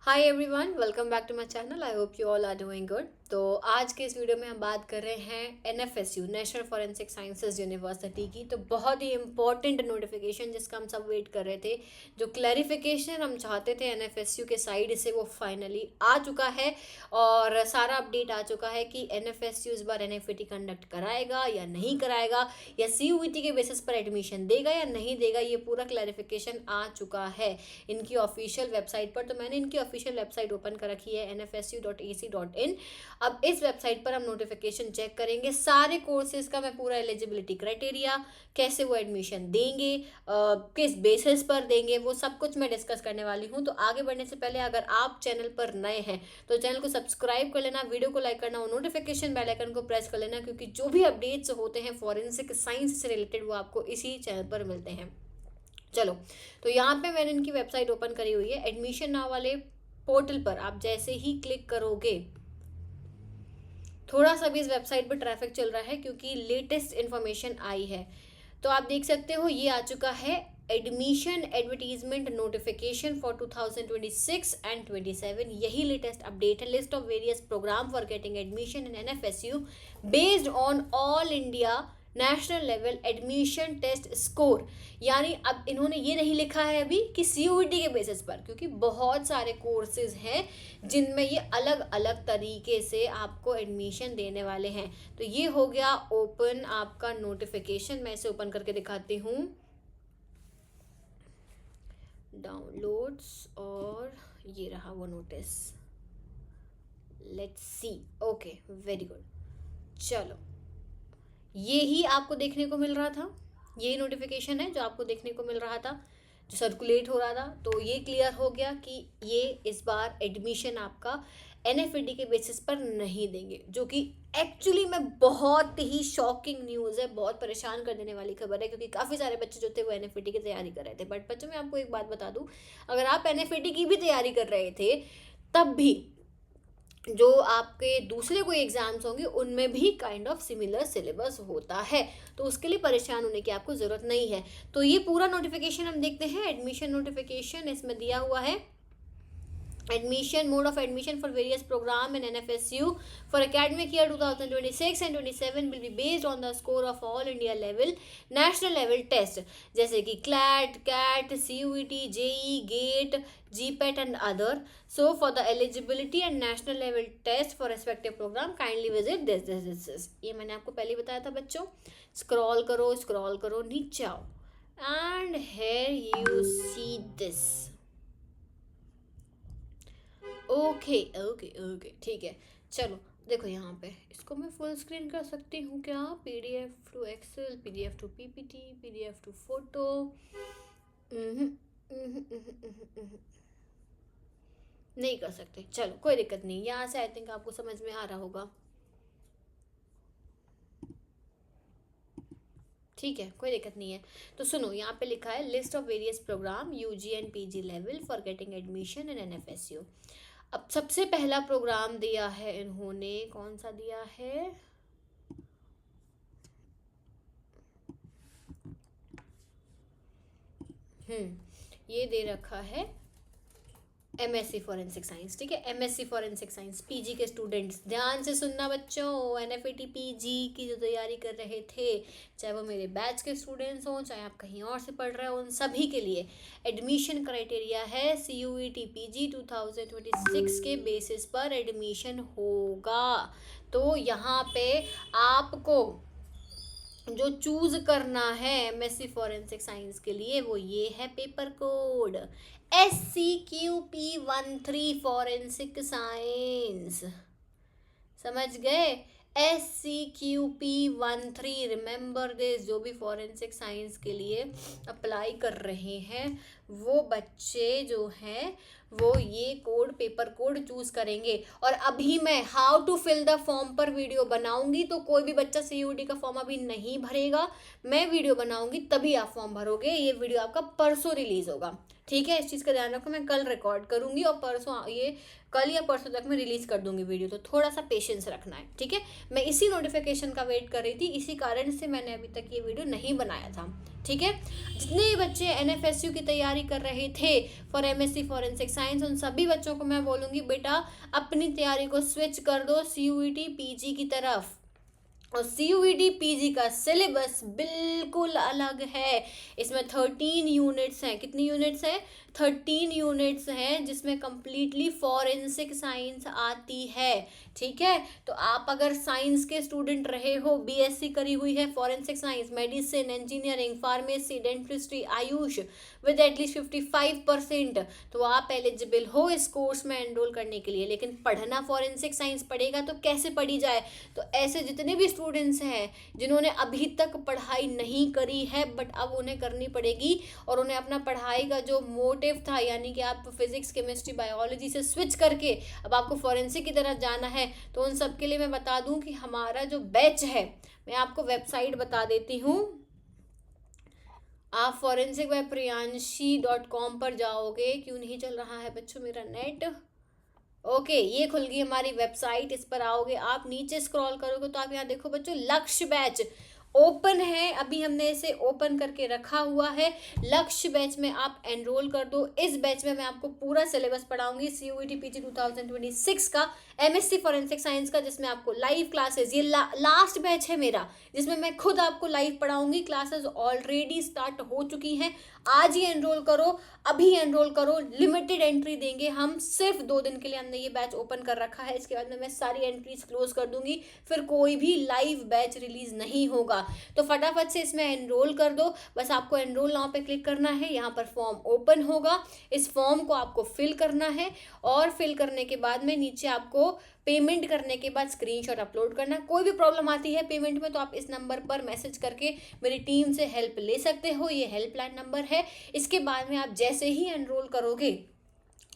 Hi everyone, welcome back to my channel. I hope you all are doing good. तो आज के इस video में हम बात कर रहे हैं NFSU national forensic sciences university की। तो बहुत ही इंपॉर्टेंट नोटिफिकेशन जिसका हम सब वेट कर रहे थे, जो क्लैरिफिकेशन हम चाहते थे एनएफएसयू के साइड से, वो फाइनली आ चुका है और सारा अपडेट आ चुका है कि एनएफएसयू इस बार एनएफईटी कंडक्ट कराएगा या नहीं कराएगा, या सीयूईटी के बेसिस पर एडमिशन देगा या नहीं देगा। ये पूरा क्लैरिफिकेशन आ चुका है इनकी ऑफिशियल वेबसाइट पर। तो मैंने इनकी ऑफिशियल वेबसाइट ओपन कर रखी है nfsu.ac.in। अब इस वेबसाइट पर हम नोटिफिकेशन चेक करेंगे, सारे कोर्सेज का मैं पूरा एलिजिबिलिटी क्राइटेरिया, कैसे वो एडमिशन देंगे, किस बेसिस पर देंगे, वो सब कुछ मैं डिस्कस करने वाली हूँ। तो आगे बढ़ने से पहले अगर आप चैनल पर नए हैं तो चैनल को सब्सक्राइब कर लेना, वीडियो को लाइक करना और नोटिफिकेशन बेल आइकन को प्रेस कर लेना, क्योंकि जो भी अपडेट्स होते हैं फॉरेंसिक साइंस से रिलेटेड वो आपको इसी चैनल पर मिलते हैं। चलो, तो यहाँ पे मैंने इनकी वेबसाइट ओपन करी हुई है। एडमिशन नाउ वाले पोर्टल पर आप जैसे ही क्लिक करोगे, थोड़ा सा भी इस वेबसाइट पर ट्रैफिक चल रहा है क्योंकि लेटेस्ट इन्फॉर्मेशन आई है। तो आप देख सकते हो ये आ चुका है admission advertisement notification for 2026 and 27। यही लेटेस्ट अपडेट है। List of various programme for getting admission in NFSU based on all India national level admission test score. यानी अब इन्होंने ये नहीं लिखा है अभी कि सीयूईटी के बेसिस पर, क्योंकि बहुत सारे कोर्सेज हैं जिनमें ये अलग अलग तरीके से आपको एडमिशन देने वाले हैं। तो ये हो गया ओपन आपका नोटिफिकेशन। मैं इसे ओपन करके दिखाती हूँ, डाउनलोड्स, और ये रहा वो notice. Let's see. Okay, very good. चलो, ये ही आपको देखने को मिल रहा था, यही नोटिफिकेशन है जो आपको देखने को मिल रहा था, जो सर्कुलेट हो रहा था। तो ये क्लियर हो गया कि ये इस बार एडमिशन आपका एनएफईटी के बेसिस पर नहीं देंगे, जो कि एक्चुअली में बहुत ही शॉकिंग न्यूज़ है, बहुत परेशान कर देने वाली खबर है, क्योंकि काफ़ी सारे बच्चे जो थे वो एनएफईटी की तैयारी कर रहे थे। बट बच्चों, मैं आपको एक बात बता दूं, अगर आप एनएफईटी की भी तैयारी कर रहे थे तब भी जो आपके दूसरे कोई एग्जाम्स होंगे उनमें भी काइंड ऑफ सिमिलर सिलेबस होता है। तो उसके लिए परेशान होने की आपको ज़रूरत नहीं है। तो ये पूरा नोटिफिकेशन हम देखते हैं। एडमिशन नोटिफिकेशन इसमें दिया हुआ है। Admission mode of admission for various program in NFSU for academic year 2026 and 27 will be based on the score of all India level national level test, जैसे कि CLAT, CAT, CUET, JEE, GATE, GPAT and other. So for the eligibility and national level test for respective program, kindly visit this. ये मैंने आपको पहले बताया था बच्चों। Scroll करो नीचे आओ, and here you see this. Okay okay okay, ठीक है। चलो देखो, यहाँ पे इसको मैं फुल स्क्रीन कर सकती हूँ क्या? PDF to Excel, PDF to PPT, PDF to photo. नहीं कर सकते। चलो कोई दिक्कत नहीं, यहाँ से आई थिंक आपको समझ में आ रहा होगा। ठीक है, कोई दिक्कत नहीं है। तो सुनो, यहाँ पे लिखा है list of various programme UG and PG level for getting admission in NFSU. अब सबसे पहला प्रोग्राम दिया है इन्होंने, कौन सा दिया है? ये दे रखा है एमएससी फॉरेंसिक साइंस। ठीक है, एमएससी फॉरेंसिक साइंस पीजी के स्टूडेंट्स ध्यान से सुनना बच्चों। एनएफईटी पीजी की जो तैयारी कर रहे थे, चाहे वो मेरे बैच के स्टूडेंट्स हों, चाहे आप कहीं और से पढ़ रहे हो, उन सभी के लिए एडमिशन क्राइटेरिया है सीयूईटी पीजी 2026 के बेसिस पर एडमिशन होगा। तो यहाँ पे आपको जो चूज करना है एमएससी फॉरेंसिक साइंस के लिए वो ये है paper code SCQP13 forensic science. समझ गए? SCQP13, remember this. जो भी फॉरेंसिक साइंस के लिए अप्लाई कर रहे हैं वो बच्चे जो हैं वो ये कोड, पेपर कोड चूज करेंगे। और अभी मैं how to fill the form पर वीडियो बनाऊंगी, तो कोई भी बच्चा सीयूईटी का फॉर्म अभी नहीं भरेगा। मैं वीडियो बनाऊंगी तभी आप फॉर्म भरोगे। ये वीडियो आपका परसों रिलीज होगा। ठीक है, इस चीज़ का ध्यान रखो। मैं कल रिकॉर्ड करूँगी और परसों ये कल या परसों तक मैं रिलीज़ कर दूँगी वीडियो, तो थोड़ा सा पेशेंस रखना है, ठीक है। मैं इसी नोटिफिकेशन का वेट कर रही थी, इसी कारण से मैंने अभी तक ये वीडियो नहीं बनाया था, ठीक है। जितने बच्चे NFSU की तैयारी कर रहे थे फॉर MSc फॉरेंसिक साइंस, उन सभी बच्चों को मैं बोलूँगी बेटा अपनी तैयारी को स्विच कर दो CUET PG की तरफ। और CUET PG का सिलेबस बिल्कुल अलग है। इसमें 13 यूनिट्स हैं। कितनी यूनिट्स हैं? 13 यूनिट्स हैं, जिसमें कंप्लीटली फॉरेंसिक साइंस आती है, ठीक है। तो आप अगर साइंस के स्टूडेंट रहे हो, BSc करी हुई है forensic science, medicine, engineering, pharmacy, dentistry, Ayush with at least 55%, तो आप एलिजिबल हो इस कोर्स में एनरोल करने के लिए। लेकिन पढ़ना फॉरेंसिक साइंस पड़ेगा तो कैसे पढ़ी जाए? तो ऐसे जितने भी स्टूडेंट्स हैं जिन्होंने अभी तक पढ़ाई नहीं करी है बट अब उन्हें करनी पड़ेगी, और उन्हें अपना पढ़ाई का जो मोटिव था, यानी कि आप फिजिक्स, केमिस्ट्री, बायोलॉजी से स्विच करके अब आपको फॉरेंसिक की तरफ जाना है, तो उन सब के लिए मैं बता दूं कि हमारा जो बैच है, मैं आपको वेबसाइट बता देती हूँ। आप forensic.priyanshi.com पर जाओगे। क्यों नहीं चल रहा है बच्चों मेरा नेट? ओके, ये खुल गई हमारी वेबसाइट। इस पर आओगे आप, नीचे स्क्रॉल करोगे तो आप यहाँ देखो बच्चों, लक्ष्य बैच ओपन है। अभी हमने इसे ओपन करके रखा हुआ है। लक्ष्य बैच में आप एनरोल कर दो। इस बैच में मैं आपको पूरा सिलेबस पढ़ाऊंगी CUET PG 2026 का, MSc फॉरेंसिक साइंस का, जिसमें आपको लाइव क्लासेस, ये लास्ट बैच है मेरा, जिसमें मैं खुद आपको लाइव पढ़ाऊंगी। क्लासेस ऑलरेडी स्टार्ट हो चुकी हैं। आज ही एनरोल करो, अभी एनरोल करो। लिमिटेड एंट्री देंगे हम, सिर्फ 2 दिन के लिए हमने ये बैच ओपन कर रखा है। इसके बाद में मैं सारी एंट्रीज क्लोज कर दूंगी, फिर कोई भी लाइव बैच रिलीज नहीं होगा। तो फटाफट से इसमें एनरोल कर दो। बस आपको एनरोल नाउ पे क्लिक करना है। यहाँ पर फॉर्म ओपन होगा, इस फॉर्म को आपको फिल करना है, और फिल करने के बाद में नीचे आपको पेमेंट करने के बाद स्क्रीनशॉट अपलोड करना। कोई भी प्रॉब्लम आती है पेमेंट में तो आप इस नंबर पर मैसेज करके मेरी टीम से हेल्प ले सकते हो, ये हेल्पलाइन नंबर है। इसके बाद में आप जैसे ही एनरोल करोगे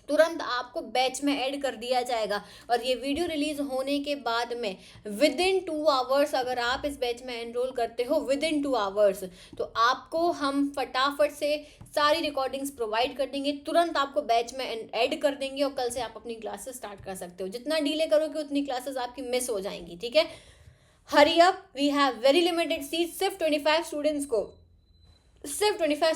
तुरंत आपको बैच में ऐड कर दिया जाएगा, और ये वीडियो रिलीज होने के बाद में विद इन 2 आवर्स, अगर आप इस बैच में एनरोल करते हो विद इन 2 आवर्स, तो आपको हम फटाफट से सारी रिकॉर्डिंग्स प्रोवाइड कर देंगे। तुरंत आपको बैच में ऐड कर देंगे, और कल से आप अपनी क्लासेस स्टार्ट कर सकते हो। जितना डिले करोगे उतनी क्लासेस आपकी मिस हो जाएंगी, ठीक है। Hurry up, we have very limited seat. सिर्फ 25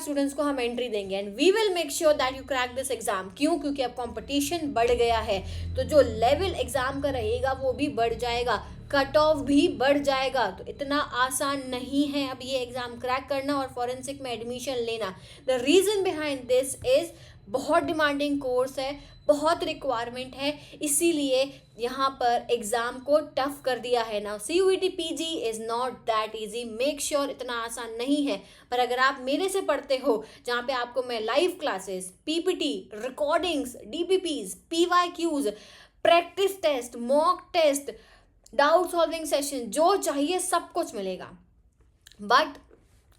स्टूडेंट्स को हम एंट्री देंगे, and we will make sure that you crack this exam. क्यों? क्योंकि अब कंपटीशन बढ़ गया है, तो जो लेवल एग्जाम का रहेगा वो भी बढ़ जाएगा, कट ऑफ भी बढ़ जाएगा। तो इतना आसान नहीं है अब ये एग्जाम क्रैक करना और फॉरेंसिक में एडमिशन लेना। The reason behind this is बहुत डिमांडिंग कोर्स है, बहुत रिक्वायरमेंट है, इसीलिए यहाँ पर एग्जाम को टफ कर दिया है ना। CUET PG is not that easy, make sure इतना आसान नहीं है। पर अगर आप मेरे से पढ़ते हो, जहाँ पे आपको मैं live classes, PPT, recordings, DPPs, PYQs, practice test, mock test, doubt solving session, जो चाहिए सब कुछ मिलेगा, बट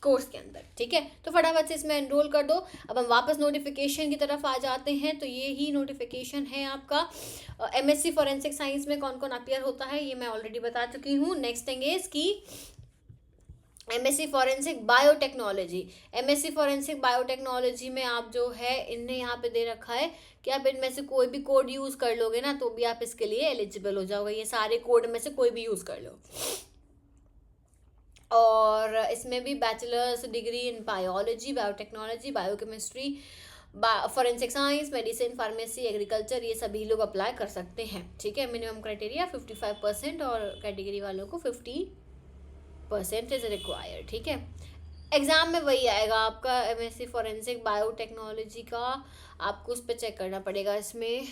कोर्स के अंदर, ठीक है। तो फटाफट से इसमें एनरोल कर दो। अब हम वापस नोटिफिकेशन की तरफ आ जाते हैं। तो ये ही नोटिफिकेशन है आपका। MSc फॉरेंसिक साइंस में कौन कौन अपीयर होता है ये मैं ऑलरेडी बता चुकी हूँ। नेक्स्ट थिंग इज की MSc forensic biotechnology. MSc forensic biotechnology में आप जो है, इनने यहाँ पे दे रखा है कि आप इनमें से कोई भी कोड यूज कर लोगे ना तो भी आप इसके लिए एलिजिबल हो जाओगे। ये सारे कोड में से कोई भी यूज कर लो। और इसमें भी bachelors degree in biology, biotechnology, biochemistry, forensic science, medicine, pharmacy, agriculture, ये सभी लोग अप्लाई कर सकते हैं, ठीक है। मिनिमम क्राइटेरिया 55% और कैटेगरी वालों को 50% इज रिक्वायर्ड, ठीक है। एग्जाम में वही आएगा आपका MSc फॉरेंसिक बायोटेक्नोलॉजी का, आपको उस पर चेक करना पड़ेगा इसमें,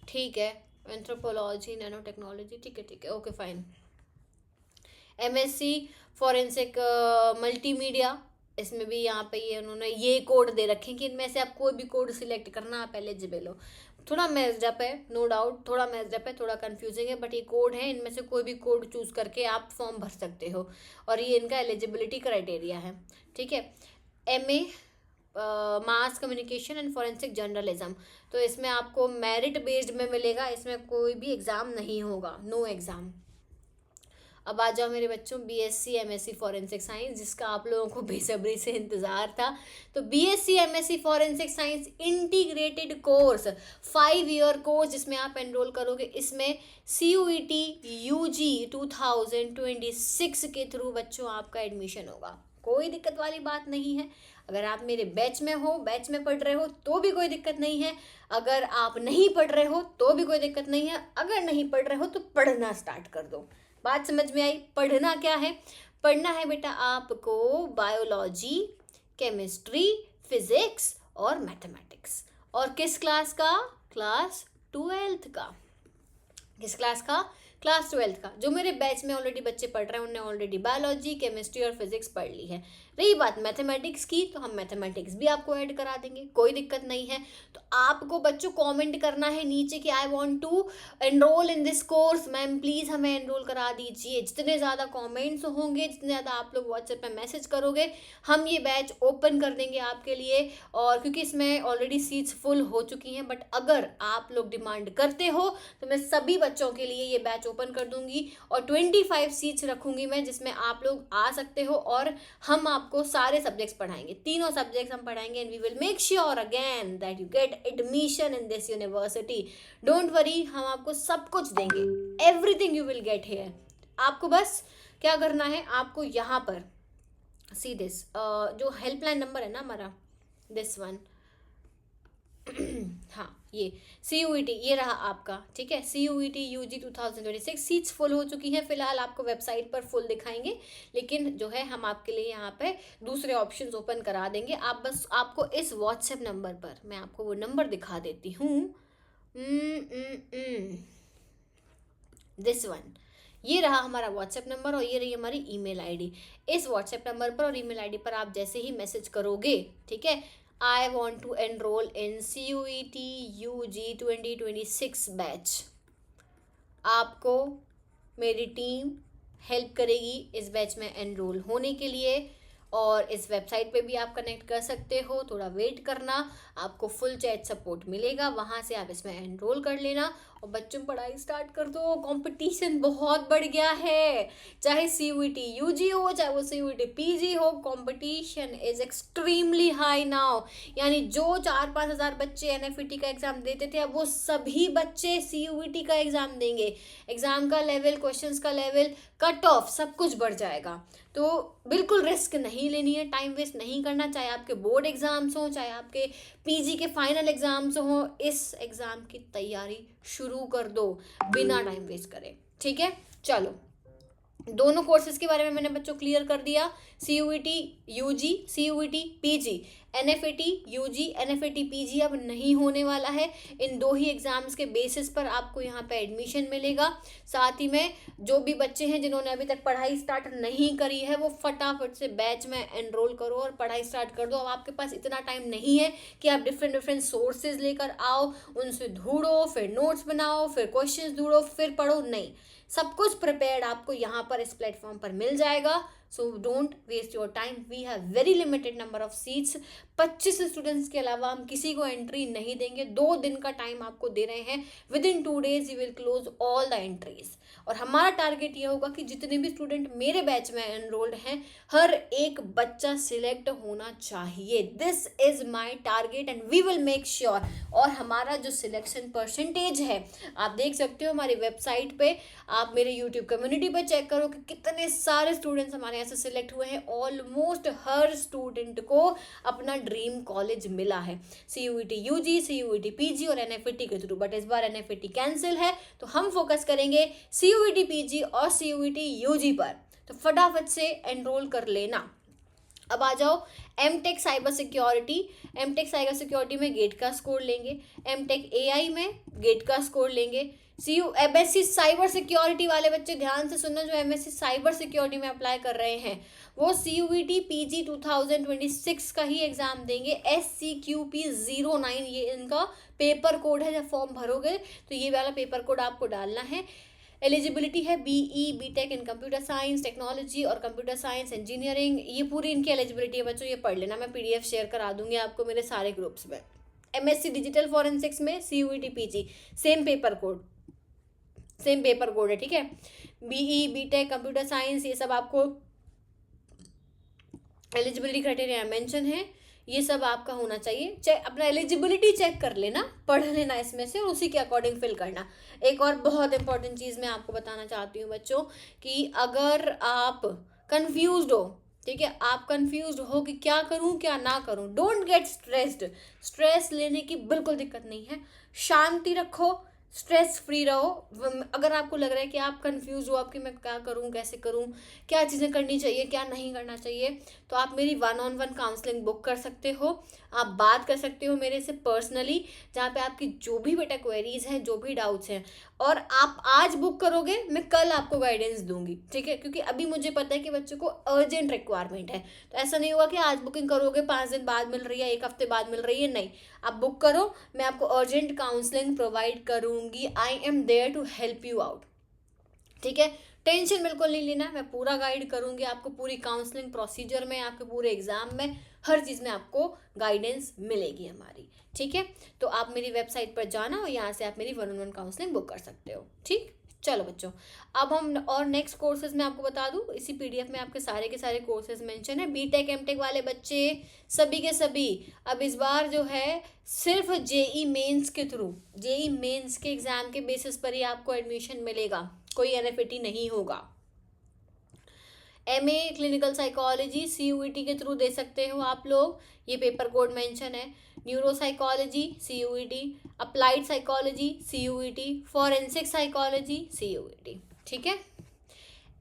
ठीक है। एंथ्रोपोलॉजी, नैनो टेक्नोलॉजी, ठीक है, okay fine. MSc forensic multimedia, इसमें भी यहाँ पे ये उन्होंने ये कोड दे रखे कि इनमें से आप कोई भी कोड सिलेक्ट करना, आप एलिजिबल हो। थोड़ा मेस्ड अप है, नो डाउट, थोड़ा मेस्ड अप है, थोड़ा कंफ्यूजिंग है, बट ये कोड है, इनमें से कोई भी कोड चूज करके आप फॉर्म भर सकते हो, और ये इनका एलिजिबिलिटी क्राइटेरिया है, ठीक है। MA mass communication and forensic journalism, तो इसमें आपको मेरिट बेस्ड में मिलेगा, इसमें कोई भी एग्जाम नहीं होगा, नो एग्जाम। अब आ जाओ मेरे बच्चों बीएससी एमएससी फॉरेंसिक साइंस, जिसका आप लोगों को बेसब्री से इंतज़ार था। तो BSc MSc forensic science integrated course 5 year course जिसमें आप एनरोल करोगे, इसमें CUET UG 2026 के थ्रू बच्चों आपका एडमिशन होगा। कोई दिक्कत वाली बात नहीं है। अगर आप मेरे बैच में हो, बैच में पढ़ रहे हो तो भी कोई दिक्कत नहीं है। अगर आप नहीं पढ़ रहे हो तो भी कोई दिक्कत नहीं है। अगर नहीं पढ़ रहे हो तो पढ़ना स्टार्ट कर दो। बात समझ में आई? पढ़ना क्या है? पढ़ना है बेटा आपको बायोलॉजी, केमिस्ट्री, फिजिक्स और मैथमेटिक्स। और किस क्लास का? क्लास 12th का। किस क्लास का? क्लास 12th का। जो मेरे बैच में ऑलरेडी बच्चे पढ़ रहे हैं उन्होंने ऑलरेडी बायोलॉजी, केमिस्ट्री और फिजिक्स पढ़ ली है। रही बात मैथमेटिक्स की, तो हम मैथमेटिक्स भी आपको ऐड करा देंगे, कोई दिक्कत नहीं है। तो आपको बच्चों कमेंट करना है नीचे कि I want to enrol in this course, ma'am please हमें एनरोल करा दीजिए। जितने ज़्यादा कमेंट्स होंगे, जितने ज़्यादा आप लोग व्हाट्सएप पे मैसेज करोगे, हम ये बैच ओपन कर देंगे आपके लिए। और क्योंकि इसमें ऑलरेडी सीट्स फुल हो चुकी हैं, बट अगर आप लोग डिमांड करते हो तो मैं सभी बच्चों के लिए ये बैच ओपन कर दूंगी और 25 सीट्स रखूंगी मैं, जिसमें आप लोग आ सकते हो और हम आपको सारे सब्जेक्ट्स पढ़ाएंगे, तीनों सब्जेक्ट्स हम पढ़ाएंगे। And we will make sure again that you get admission in this university. Don't worry, हम आपको सब कुछ देंगे, everything you will get here. आपको बस क्या करना है, आपको यहाँ पर सी दिस जो हेल्पलाइन नंबर है ना हमारा, दिस वन हाँ ये CUET ये रहा आपका, ठीक है। CUET UG 2026 सीट्स फुल हो चुकी हैं फिलहाल, आपको वेबसाइट पर फुल दिखाएंगे, लेकिन जो है हम आपके लिए यहाँ पे दूसरे ऑप्शंस ओपन करा देंगे। आप बस आपको इस व्हाट्सएप नंबर पर, मैं आपको वो नंबर दिखा देती हूँ, दिस वन, ये रहा हमारा व्हाट्सएप नंबर और ये रही हमारी ईमेल आईडी। इस व्हाट्सएप नंबर पर और ईमेल आईडी पर आप जैसे ही मैसेज करोगे, ठीक है, I want to enroll in CUET UG 2026 batch, आपको मेरी टीम हेल्प करेगी इस बैच में एनरोल होने के लिए। और इस वेबसाइट पे भी आप कनेक्ट कर सकते हो, थोड़ा वेट करना, आपको फुल चैट सपोर्ट मिलेगा, वहाँ से आप इसमें एनरोल कर लेना और बच्चों पढ़ाई स्टार्ट कर दो। कंपटीशन बहुत बढ़ गया है, चाहे CUET UG हो चाहे वो CUET PG हो, competition is extremely high now. यानी जो 4-5 हज़ार बच्चे NFET का एग्ज़ाम देते थे, अब वो सभी बच्चे CUET का एग्ज़ाम देंगे। एग्ज़ाम का लेवल, क्वेश्चंस का लेवल, कट ऑफ सब कुछ बढ़ जाएगा। तो बिल्कुल रिस्क नहीं लेनी है, टाइम वेस्ट नहीं करना, चाहे आपके बोर्ड एग्ज़ाम्स हों, चाहे आपके PG के फाइनल एग्ज़ाम्स हों, इस एग्ज़ाम की तैयारी शुरू कर दो बिना टाइम वेस्ट करे, ठीक है। चलो, दोनों कोर्सेज के बारे में मैंने बच्चों क्लियर कर दिया। CUET UG, CUET PG, NFET UG, NFET PG अब नहीं होने वाला है। इन दो ही एग्ज़ाम्स के बेसिस पर आपको यहाँ पे एडमिशन मिलेगा। साथ ही में जो भी बच्चे हैं जिन्होंने अभी तक पढ़ाई स्टार्ट नहीं करी है, वो फटाफट से बैच में एनरोल करो और पढ़ाई स्टार्ट कर दो। अब आपके पास इतना टाइम नहीं है कि आप डिफरेंट सोर्सेज लेकर आओ, उनसे ढूंढो, फिर नोट्स बनाओ, फिर क्वेश्चंस ढूंढो, फिर पढ़ो। नहीं, सब कुछ प्रिपेयर्ड आपको यहाँ पर इस प्लेटफॉर्म पर मिल जाएगा। So don't waste your time, we have very limited number of seats. 25 students के अलावा हम किसी को एंट्री नहीं देंगे। 2 दिन का टाइम आपको दे रहे हैं, within 2 days we will close all the entries. और हमारा टारगेट ये होगा कि जितने भी स्टूडेंट मेरे बैच में एनरोल्ड हैं, हर एक बच्चा सिलेक्ट होना चाहिए। This is my target and we will make sure. और हमारा जो सिलेक्शन परसेंटेज है, आप देख सकते हो हमारी वेबसाइट पे, आप मेरे यूट्यूब कम्युनिटी पे चेक करो कि कितने सारे स्टूडेंट्स हमारे यहाँ से सिलेक्ट हुए हैं। ऑलमोस्ट हर स्टूडेंट को अपना ड्रीम कॉलेज मिला है, CUET UG, CUET PG और NFET के थ्रू। बट इस बार NFET कैंसिल है, तो हम फोकस करेंगे CUET PG और CUET UG पर। तो फटाफट से एनरोल कर लेना। अब आ जाओ MTech cyber security. MTech cyber security में गेट का स्कोर लेंगे, MTech AI में गेट का स्कोर लेंगे। MSc साइबर सिक्योरिटी वाले बच्चे ध्यान से सुनना, जो MSc साइबर सिक्योरिटी में अप्लाई कर रहे हैं वो CUET PG 2026 का ही एग्ज़ाम देंगे। SCQP09 ये इनका पेपर कोड है। जब फॉर्म भरोगे तो ये वाला पेपर कोड आपको डालना है। एलिजिबिलिटी है BE BTech in computer science technology और कंप्यूटर साइंस इंजीनियरिंग, ये पूरी इनकी एलिजिबिलिटी है बच्चों, ये पढ़ लेना। मैं PDF शेयर करा दूंगी आपको मेरे सारे ग्रुप्स में। MSc डिजिटल फॉरेंसिक्स में CUET PG same paper code, same paper code है, ठीक है। बीई, बीटेक, कंप्यूटर साइंस, ये सब आपको एलिजिबिलिटी क्राइटेरिया मेंशन है, ये सब आपका होना चाहिए। चेक अपना एलिजिबिलिटी चेक कर लेना, पढ़ लेना इसमें से और उसी के अकॉर्डिंग फिल करना। एक और बहुत इंपॉर्टेंट चीज़ मैं आपको बताना चाहती हूँ बच्चों, कि अगर आप कंफ्यूज्ड हो, ठीक है, आप कंफ्यूज्ड हो कि क्या करूँ क्या ना करूँ, डोंट गेट स्ट्रेस्ड। स्ट्रेस लेने की बिल्कुल दिक्कत नहीं है, शांति रखो, स्ट्रेस फ्री रहो। अगर आपको लग रहा है कि आप कंफ्यूज हो, आपकी मैं क्या करूं कैसे करूं, क्या चीज़ें करनी चाहिए क्या नहीं करना चाहिए, तो आप मेरी 1-on-1 काउंसलिंग बुक कर सकते हो। आप बात कर सकते हो मेरे से पर्सनली, जहाँ पे आपकी जो भी बेटा क्वेरीज हैं, जो भी डाउट्स हैं, और आप आज बुक करोगे, मैं कल आपको गाइडेंस दूंगी, ठीक है। क्योंकि अभी मुझे पता है कि बच्चों को अर्जेंट रिक्वायरमेंट है, तो ऐसा नहीं होगा कि आज बुकिंग करोगे 5 दिन बाद मिल रही है, 1 हफ्ते बाद मिल रही है, नहीं। आप बुक करो, मैं आपको अर्जेंट काउंसलिंग प्रोवाइड करूंगी। I am there to help you out, ठीक है। टेंशन बिल्कुल नहीं लेना, मैं पूरा गाइड करूंगी आपको, पूरी काउंसलिंग प्रोसीजर में, आपके पूरे एग्जाम में, हर चीज़ में आपको गाइडेंस मिलेगी हमारी, ठीक है। तो आप मेरी वेबसाइट पर जाना और यहाँ से आप मेरी 1-on-1 काउंसलिंग बुक कर सकते हो, ठीक। चलो बच्चों, अब हम और नेक्स्ट कोर्सेज में आपको बता दूं, इसी पीडीएफ में आपके सारे के सारे कोर्सेज मेंशन है। बीटेक एमटेक वाले बच्चे सभी के सभी अब इस बार जो है सिर्फ जेई मेंस के थ्रू, जेई मेंस के एग्जाम के बेसिस पर ही आपको एडमिशन मिलेगा, कोई एनएफईटी नहीं होगा। एमए क्लिनिकल साइकोलॉजी सीयूईटी के थ्रू दे सकते हो आप लोग, ये पेपर कोड मेंशन है। Neuro psychology CUET, applied psychology CUET, forensic psychology CUET, ठीक है।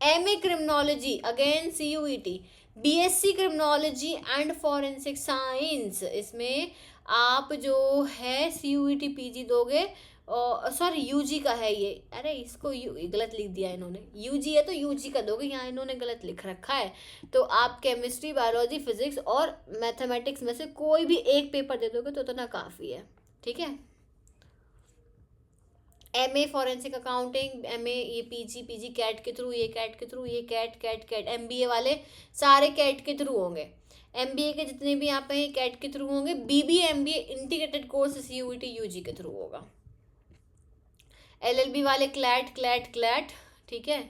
MA criminology again CUET, BSc criminology and forensic science, इसमें आप जो है सीयूईटी पीजी दोगे, सॉरी यूजी का है ये, अरे इसको गलत लिख दिया इन्होंने, यूजी है तो यूजी का दोगे, यहाँ इन्होंने गलत लिख रखा है। तो आप केमिस्ट्री, बायोलॉजी, फिजिक्स और मैथमेटिक्स में से कोई भी एक पेपर दे दोगे तो इतना काफ़ी है, ठीक है। एमए फॉरेंसिक अकाउंटिंग, एमए ये पीजी कैट के थ्रू, ये कैट के थ्रू, ये कैट एमबीए वाले सारे कैट के थ्रू होंगे, एमबीए के जितने भी यहाँ पे कैट के थ्रू होंगे। BBA MBA integrated course CUET UG के थ्रू होगा। एलएलबी वाले क्लैट, ठीक है,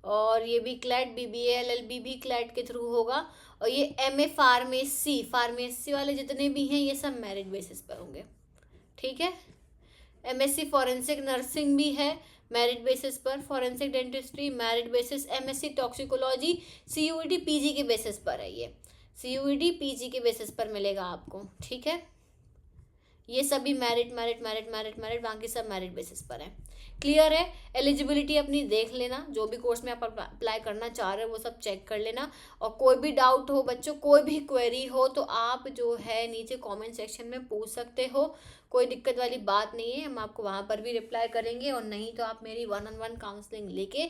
और ये भी क्लैट, बीबीए एलएलबी भी क्लैट के थ्रू होगा। और ये एमए फार्मेसी वाले जितने भी हैं ये सब मेरिट बेसिस पर होंगे, ठीक है। एमएससी फॉरेंसिक नर्सिंग भी है मेरिट बेसिस पर, forensic dentistry merit basis, MSc toxicology CUET PG के बेसिस पर है, ये सीयूईटी पीजी के बेसिस पर मिलेगा आपको, ठीक है। ये सभी मेरिट, बाकी सब मेरिट बेसिस पर है। क्लियर है। एलिजिबिलिटी अपनी देख लेना, जो भी कोर्स में आप अप्लाई करना चाह रहे हो वो सब चेक कर लेना। और कोई भी डाउट हो बच्चों, कोई भी क्वेरी हो तो आप जो है नीचे कमेंट सेक्शन में पूछ सकते हो, कोई दिक्कत वाली बात नहीं है, हम आपको वहाँ पर भी रिप्लाई करेंगे। और नहीं तो आप मेरी 1-on-1 काउंसलिंग लेके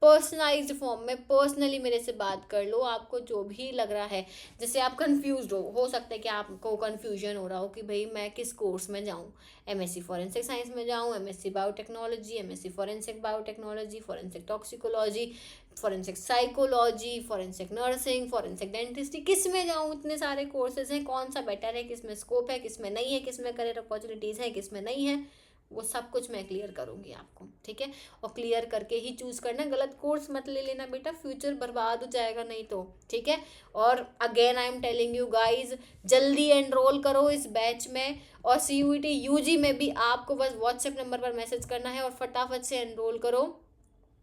पर्सनलाइज्ड फॉर्म में पर्सनली मेरे से बात कर लो। आपको जो भी लग रहा है, जैसे आप कंफ्यूज्ड हो सकता है कि आपको कंफ्यूजन हो रहा हो कि भाई मैं किस कोर्स में जाऊं, एमएससी फॉरेंसिक साइंस में जाऊं, MSc biotechnology, MSc forensic biotechnology, forensic toxicology, forensic psychology, forensic nursing, forensic dentistry, किस में जाऊँ, इतने सारे कोर्सेज हैं, कौन सा बेटर है, किस में स्कोप है, किस में नहीं है, किस में करियर अपॉर्चुनिटीज़ है, किस में नहीं है, वो सब कुछ मैं क्लियर करूंगी आपको, ठीक है। और क्लियर करके ही चूज करना, गलत कोर्स मत ले लेना बेटा, फ्यूचर बर्बाद हो जाएगा नहीं तो, ठीक है। और again I am telling you guys, जल्दी एनरोल करो इस बैच में। और सीयूईटी यूजी में भी आपको बस व्हाट्सएप नंबर पर मैसेज करना है और फटाफट से एनरोल करो।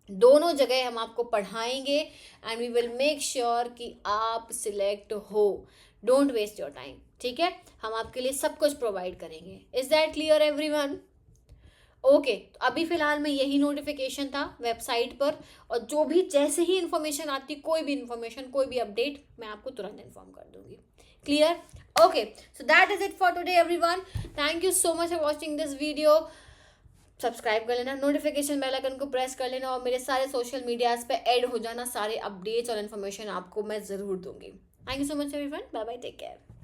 दोनों जगह हम आपको पढ़ाएंगे and we will make sure कि आप सिलेक्ट हो। डोंट वेस्ट योर टाइम, ठीक है। हम आपके लिए सब कुछ प्रोवाइड करेंगे। Is that clear everyone? Okay, तो अभी फिलहाल में यही नोटिफिकेशन था वेबसाइट पर, और जो भी जैसे ही इन्फॉर्मेशन आती, कोई भी इन्फॉर्मेशन, कोई भी अपडेट, मैं आपको तुरंत इन्फॉर्म कर दूंगी। Clear? Okay, so that is it for today everyone. Thank you so much for watching this video. Subscribe कर लेना, नोटिफिकेशन बेल आइकन को प्रेस कर लेना, और मेरे सारे सोशल मीडियाज पे ऐड हो जाना। सारे अपडेट्स और इन्फॉर्मेशन आपको मैं ज़रूर दूंगी। Thank you so much everyone, bye bye, take care.